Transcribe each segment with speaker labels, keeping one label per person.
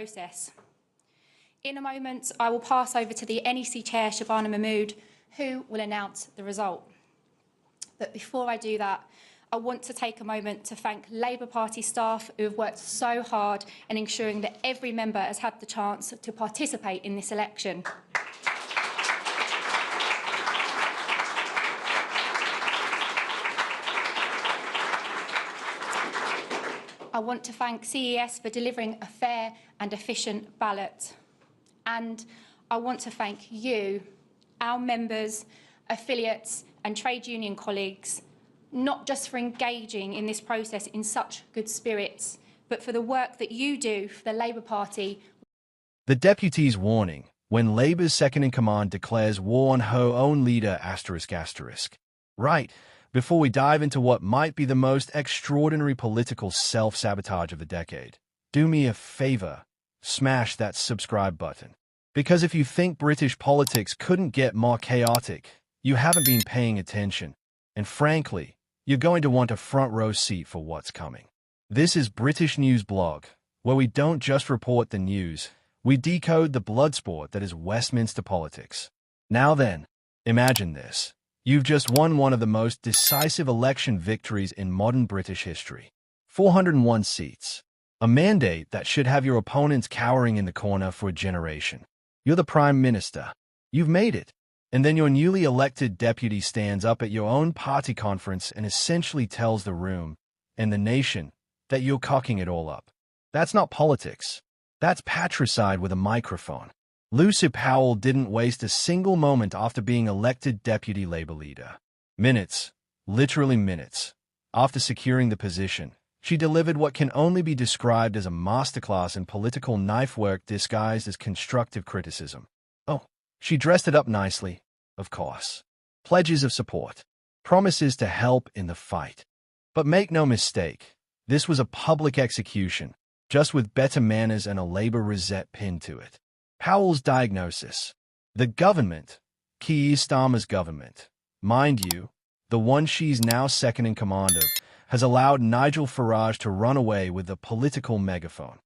Speaker 1: process. In a moment, I will pass over to the NEC Chair, Shabana Mahmood, who will announce the result. But before I do that, I want to take a moment to thank Labour Party staff who have worked so hard in ensuring that every member has had the chance to participate in this election. I want to thank CES for delivering a fair and efficient ballot. And I want to thank you, our members, affiliates and trade union colleagues, not just for engaging in this process in such good spirits, but for the work that you do for the Labour Party.
Speaker 2: The deputy's warning when Labour's second-in-command declares war on her own leader, ***. Right, before we dive into what might be the most extraordinary political self-sabotage of the decade, do me a favour, smash that subscribe button. Because if you think British politics couldn't get more chaotic, you haven't been paying attention. And frankly, you're going to want a front-row seat for what's coming. This is British News Blog, where we don't just report the news, we decode the bloodsport that is Westminster politics. Now then, imagine this. You've just won one of the most decisive election victories in modern British history. 401 seats. A mandate that should have your opponents cowering in the corner for a generation. You're the Prime Minister. You've made it. And then your newly elected deputy stands up at your own party conference and essentially tells the room and the nation that you're cocking it all up. That's not politics. That's patricide with a microphone. Lucy Powell didn't waste a single moment after being elected deputy Labour leader. Minutes, literally minutes, after securing the position, she delivered what can only be described as a masterclass in political knifework disguised as constructive criticism. Oh, she dressed it up nicely, of course. Pledges of support. Promises to help in the fight. But make no mistake, this was a public execution, just with better manners and a Labour rosette pinned to it. Powell's diagnosis. The government, Keir Starmer's government, mind you, the one she's now second in command of, has allowed Nigel Farage to run away with the political megaphone.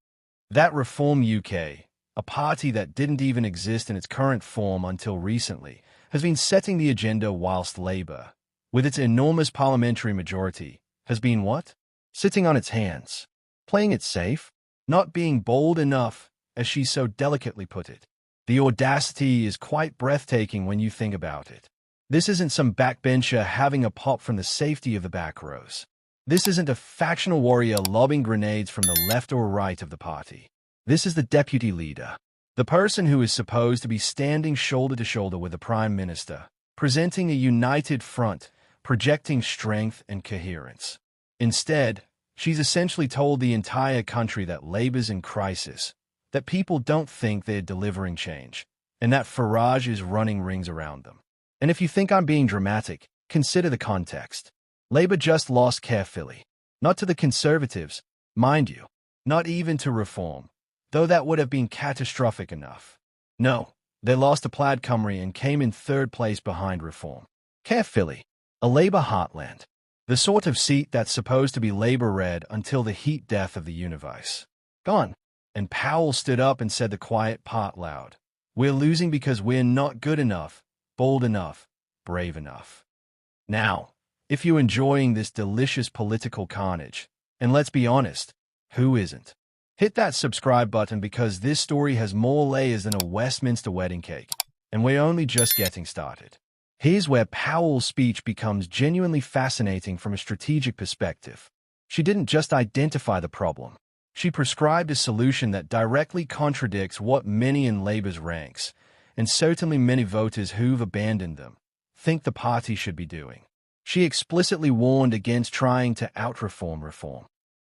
Speaker 2: That Reform UK, a party that didn't even exist in its current form until recently, has been setting the agenda whilst Labour, with its enormous parliamentary majority, has been what? Sitting on its hands. Playing it safe? Not being bold enough, as she so delicately put it. The audacity is quite breathtaking when you think about it. This isn't some backbencher having a pop from the safety of the back rows. This isn't a factional warrior lobbing grenades from the left or right of the party. This is the deputy leader, the person who is supposed to be standing shoulder to shoulder with the Prime Minister, presenting a united front, projecting strength and coherence. Instead, she's essentially told the entire country that Labour's in crisis, that people don't think they're delivering change, and that Farage is running rings around them. And if you think I'm being dramatic, consider the context. Labour just lost carefully. Not to the Conservatives, mind you, not even to Reform, though that would have been catastrophic enough. No, they lost to Plaid Cymru and came in third place behind Reform. Carefully, a Labour heartland. The sort of seat that's supposed to be Labour-red until the heat death of the universe. Gone. And Powell stood up and said the quiet part loud. We're losing because we're not good enough, bold enough, brave enough. Now, if you're enjoying this delicious political carnage, and let's be honest, who isn't? Hit that subscribe button because this story has more layers than a Westminster wedding cake, and we're only just getting started. Here's where Powell's speech becomes genuinely fascinating from a strategic perspective. She didn't just identify the problem. She prescribed a solution that directly contradicts what many in Labour's ranks, and certainly many voters who've abandoned them, think the party should be doing. She explicitly warned against trying to out-reform reform.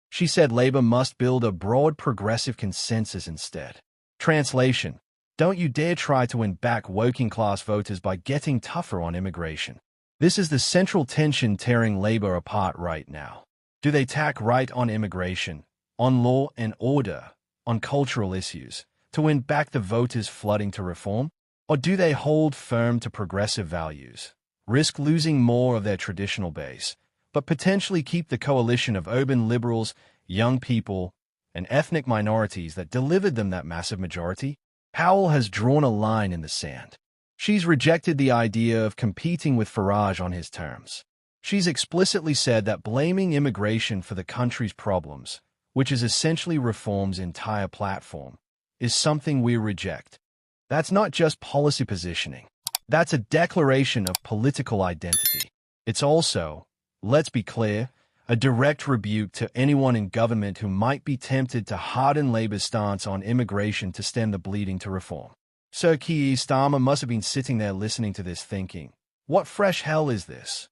Speaker 2: She said Labour must build a broad progressive consensus instead. Translation: don't you dare try to win back working-class voters by getting tougher on immigration. This is the central tension tearing Labour apart right now. Do they tack right on immigration, on law and order, on cultural issues, to win back the voters flooding to reform? Or do they hold firm to progressive values, risk losing more of their traditional base, but potentially keep the coalition of urban liberals, young people, and ethnic minorities that delivered them that massive majority, Powell has drawn a line in the sand. She's rejected the idea of competing with Farage on his terms. She's explicitly said that blaming immigration for the country's problems, which is essentially Reform's entire platform, is something we reject. That's not just policy positioning. That's a declaration of political identity. It's also, let's be clear, a direct rebuke to anyone in government who might be tempted to harden Labour's stance on immigration to stem the bleeding to reform. Sir Keir Starmer must have been sitting there listening to this thinking, what fresh hell is this?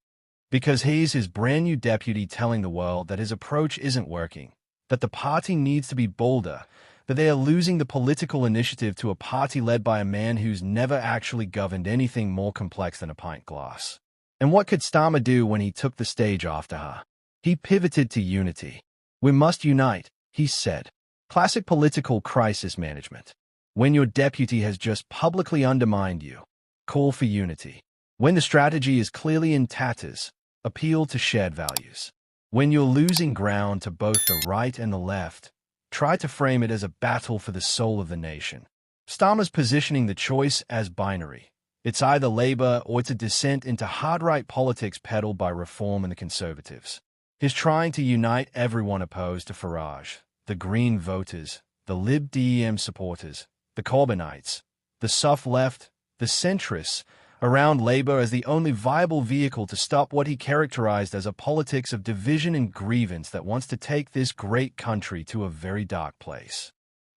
Speaker 2: Because he's his brand new deputy telling the world that his approach isn't working, that the party needs to be bolder, that they are losing the political initiative to a party led by a man who's never actually governed anything more complex than a pint glass. And what could Starmer do when he took the stage after her? He pivoted to unity. We must unite, he said. Classic political crisis management. When your deputy has just publicly undermined you, call for unity. When the strategy is clearly in tatters, appeal to shared values. When you're losing ground to both the right and the left, try to frame it as a battle for the soul of the nation. Starmer's positioning the choice as binary. It's either Labour or it's a descent into hard-right politics peddled by Reform and the Conservatives. He's trying to unite everyone opposed to Farage, the Green voters, the Lib Dem supporters, the Corbynites, the soft left, the centrists, around Labour as the only viable vehicle to stop what he characterized as a politics of division and grievance that wants to take this great country to a very dark place.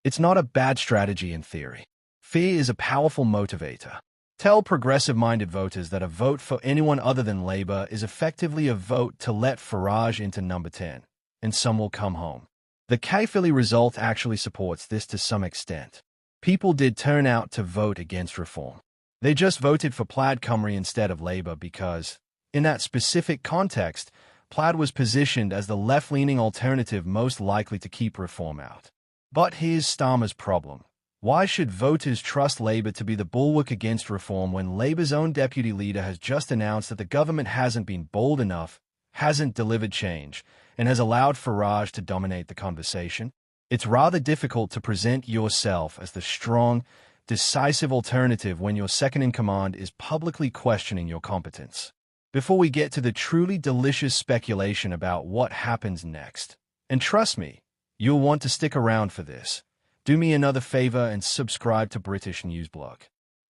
Speaker 2: It's not a bad strategy in theory. Fear is a powerful motivator. Tell progressive-minded voters that a vote for anyone other than Labour is effectively a vote to let Farage into number 10, and some will come home. The Caerphilly result actually supports this to some extent. People did turn out to vote against Reform. They just voted for Plaid Cymru instead of Labour because, in that specific context, Plaid was positioned as the left-leaning alternative most likely to keep Reform out. But here's Starmer's problem. Why should voters trust Labour to be the bulwark against Reform when Labour's own deputy leader has just announced that the government hasn't been bold enough, hasn't delivered change, and has allowed Farage to dominate the conversation? It's rather difficult to present yourself as the strong, decisive alternative when your second-in-command is publicly questioning your competence. Before we get to the truly delicious speculation about what happens next, and trust me, you'll want to stick around for this, do me another favor and subscribe to British Newsblog.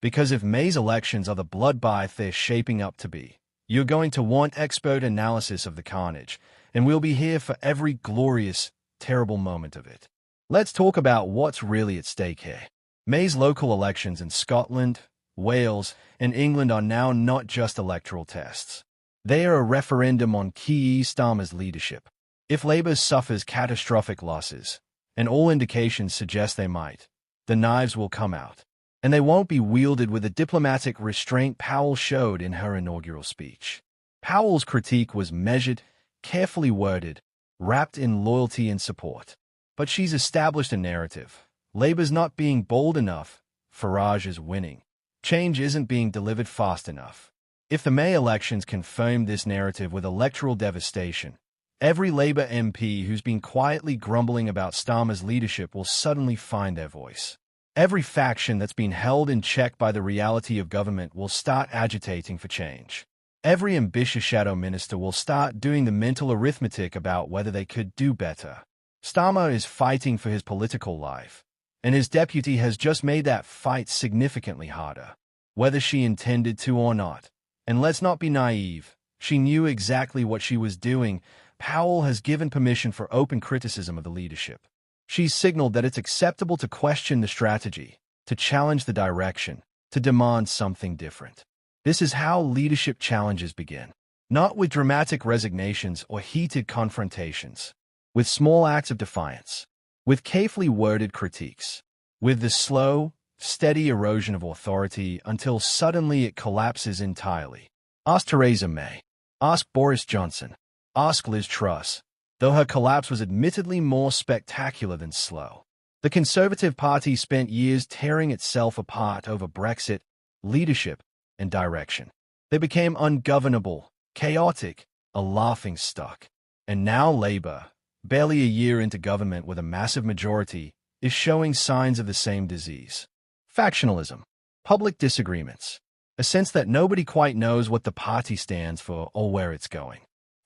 Speaker 2: Because if May's elections are the bloodbath they're shaping up to be, you're going to want expert analysis of the carnage, and we'll be here for every glorious, terrible moment of it. Let's talk about what's really at stake here. May's local elections in Scotland, Wales, and England are now not just electoral tests. They are a referendum on Keir Starmer's leadership. If Labour suffers catastrophic losses, and all indications suggest they might, the knives will come out. And they won't be wielded with the diplomatic restraint Powell showed in her inaugural speech. Powell's critique was measured, carefully worded, wrapped in loyalty and support. But she's established a narrative. Labour's not being bold enough. Farage is winning. Change isn't being delivered fast enough. If the May elections confirm this narrative with electoral devastation, every Labour MP who's been quietly grumbling about Starmer's leadership will suddenly find their voice. Every faction that's been held in check by the reality of government will start agitating for change. Every ambitious shadow minister will start doing the mental arithmetic about whether they could do better. Starmer is fighting for his political life, and his deputy has just made that fight significantly harder, whether she intended to or not. And let's not be naive. She knew exactly what she was doing. Powell has given permission for open criticism of the leadership. She's signaled that it's acceptable to question the strategy, to challenge the direction, to demand something different. This is how leadership challenges begin. Not with dramatic resignations or heated confrontations, with small acts of defiance, with carefully worded critiques, with the slow, steady erosion of authority until suddenly it collapses entirely. Ask Theresa May. Ask Boris Johnson. Ask Liz Truss, though her collapse was admittedly more spectacular than slow. The Conservative Party spent years tearing itself apart over Brexit, leadership, and direction. They became ungovernable, chaotic, a laughingstock. And now Labour, barely a year into government with a massive majority, is showing signs of the same disease. Factionalism, public disagreements, a sense that nobody quite knows what the party stands for or where it's going.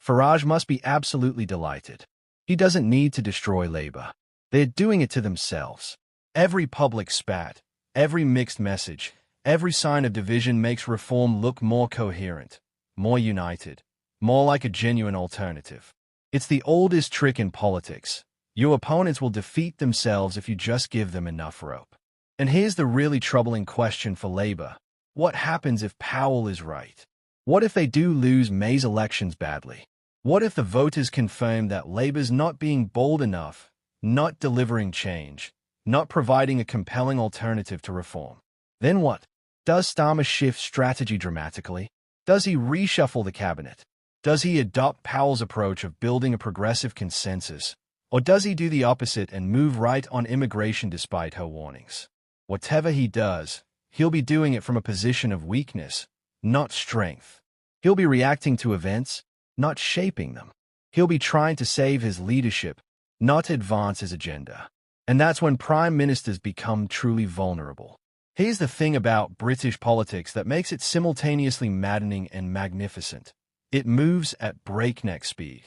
Speaker 2: Farage must be absolutely delighted. He doesn't need to destroy Labour. They're doing it to themselves. Every public spat, every mixed message, every sign of division makes reform look more coherent, more united, more like a genuine alternative. It's the oldest trick in politics. Your opponents will defeat themselves if you just give them enough rope. And here's the really troubling question for Labour. What happens if Powell is right? What if they do lose May's elections badly? What if the voters confirm that Labour's not being bold enough, not delivering change, not providing a compelling alternative to reform? Then what? Does Starmer shift strategy dramatically? Does he reshuffle the cabinet? Does he adopt Powell's approach of building a progressive consensus? Or does he do the opposite and move right on immigration despite her warnings? Whatever he does, he'll be doing it from a position of weakness, not strength. He'll be reacting to events, not shaping them. He'll be trying to save his leadership, not advance his agenda. And that's when prime ministers become truly vulnerable. Here's the thing about British politics that makes it simultaneously maddening and magnificent. It moves at breakneck speed.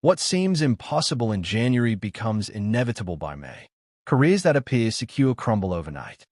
Speaker 2: What seems impossible in January becomes inevitable by May. Careers that appear secure crumble overnight.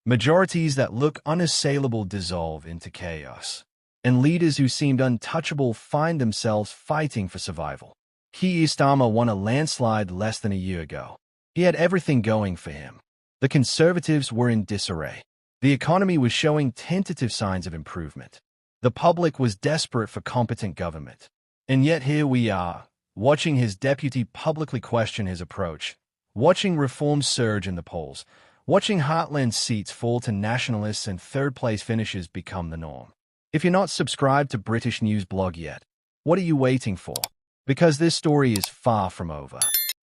Speaker 2: Majorities that look unassailable dissolve into chaos. And leaders who seemed untouchable find themselves fighting for survival. Keir Starmer won a landslide less than a year ago. He had everything going for him. The Conservatives were in disarray. The economy was showing tentative signs of improvement. The public was desperate for competent government. And yet here we are, watching his deputy publicly question his approach, watching reforms surge in the polls, watching heartland seats fall to nationalists and third-place finishes become the norm. If you're not subscribed to British News Blog yet, what are you waiting for? Because this story is far from over.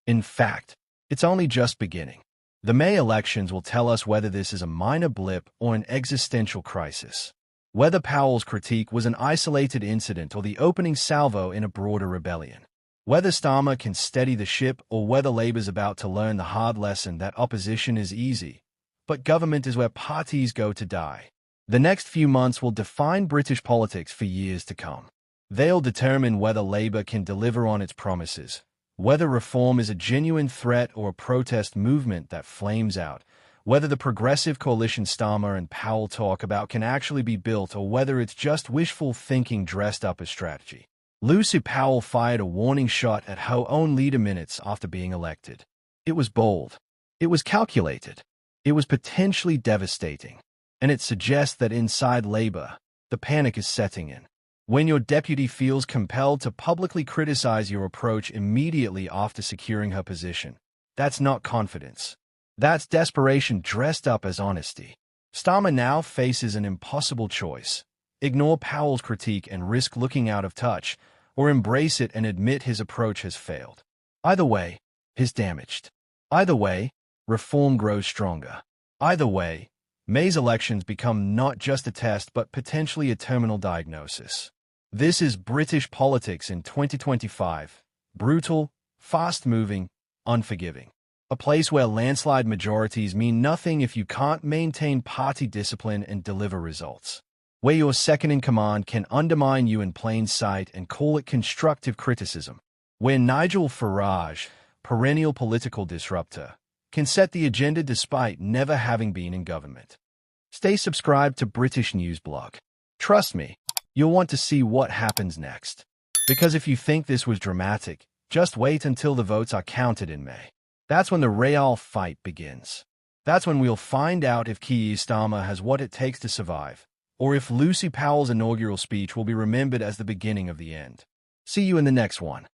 Speaker 2: In fact, it's only just beginning. The May elections will tell us whether this is a minor blip or an existential crisis. Whether Powell's critique was an isolated incident or the opening salvo in a broader rebellion. Whether Starmer can steady the ship or whether Labour's about to learn the hard lesson that opposition is easy, but government is where parties go to die. The next few months will define British politics for years to come. They'll determine whether Labour can deliver on its promises, whether reform is a genuine threat or a protest movement that flames out, whether the progressive coalition Starmer and Powell talk about can actually be built or whether it's just wishful thinking dressed up as strategy. Lucy Powell fired a warning shot at her own leader minutes after being elected. It was bold. It was calculated. It was potentially devastating. And it suggests that inside Labour, the panic is setting in. When your deputy feels compelled to publicly criticize your approach immediately after securing her position, that's not confidence. That's desperation dressed up as honesty. Starmer now faces an impossible choice. Ignore Powell's critique and risk looking out of touch, or embrace it and admit his approach has failed. Either way, he's damaged. Either way, reform grows stronger. Either way, May's elections become not just a test but potentially a terminal diagnosis. This is British politics in 2025. Brutal, fast-moving, unforgiving. A place where landslide majorities mean nothing if you can't maintain party discipline and deliver results. Where your second-in-command can undermine you in plain sight and call it constructive criticism. Where Nigel Farage, perennial political disruptor, can set the agenda despite never having been in government. Stay subscribed to British News Blog. Trust me, you'll want to see what happens next. Because if you think this was dramatic, just wait until the votes are counted in May. That's when the real fight begins. That's when we'll find out if Keir Starmer has what it takes to survive, or if Lucy Powell's inaugural speech will be remembered as the beginning of the end. See you in the next one.